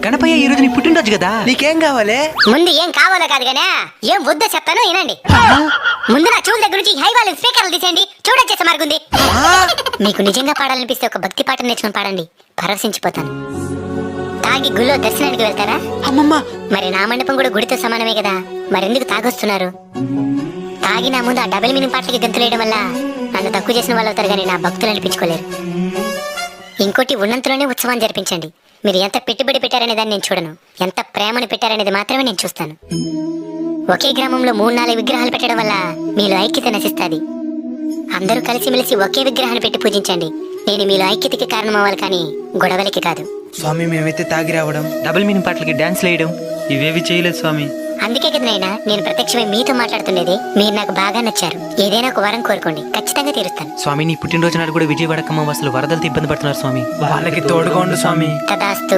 గణపయ్య ఈ రోజు నీ పుట్టినరోజు కదా, నీకేం కావాలి? ముందు ఏం కావాలో కాదు గానే ఏం వద్దో చెప్తాను వినండి. ముందు నా చెవుల దగ్గర నుంచి హై వాల్యూమ్ స్పీకర్లు తీసేయండి. చూడొచ్చేసే మార్గుంది. మీకు నిజంగా పాడాలనిపిస్తే ఒక భక్తి పాట నేర్చుకుని పాడండి, పరవశించిపోతాను. తాగి గుళ్ళో దర్శనానికి వెళ్తారా? అమ్మమ్మ, మరి నా మండపం కూడా గుడితో సమానమే కదా, మరెందుకు తాగొస్తున్నారు? తాగి నా ముందు ఆ డబుల్ మీనింగ్ పాటలకి గంతులేయడం వల్ల నన్ను తక్కువ చేసిన వాళ్ళు అవుతారు కానీ నా భక్తులు అనిపించుకోలేరు. ఇంకోటి, ఉన్నంతలోనే ఉత్సవాన్ని జరిపించండి. మీరు ఎంత పెట్టుబడి పెట్టారనే దాన్ని నేను చూడను, ఎంత ప్రేమను పెట్టారనేది మాత్రమే నేను చూస్తాను. ఒకే గ్రామంలో 3-4 విగ్రహాలు పెట్టడం వల్ల మీలో ఐక్యత నశిస్తుంది. అందరూ కలిసిమెలిసి ఒకే విగ్రహాన్ని పెట్టి పూజించండి. నేను మీలో ఐక్యతకి కారణం అవ్వాలి కానీ గొడవలకి కాదు. స్వామి మేమైతే తాగి రావడం, డబుల్ మీనింగ్ పాటలకి డాన్స్ వేయడం ఇవేవి చేయలేదు స్వామి. అందుకే కదా నాయనా నేను ప్రత్యక్షమై మీతో మాట్లాడుతుండేది. మీరు నాకు బాగా నచ్చారు. ఏదైనా ఒక వరం కోరుకోండి, ఖచ్చితంగా తీరుస్తాను. స్వామి నీ పుట్టినరోజు నాడు కూడా విజయవాడ ఖమ్మం అసలు వరదలతో ఇబ్బంది పడుతున్నారు స్వామి, వాళ్ళకి తోడుగా ఉండు స్వామి. తదాస్తు.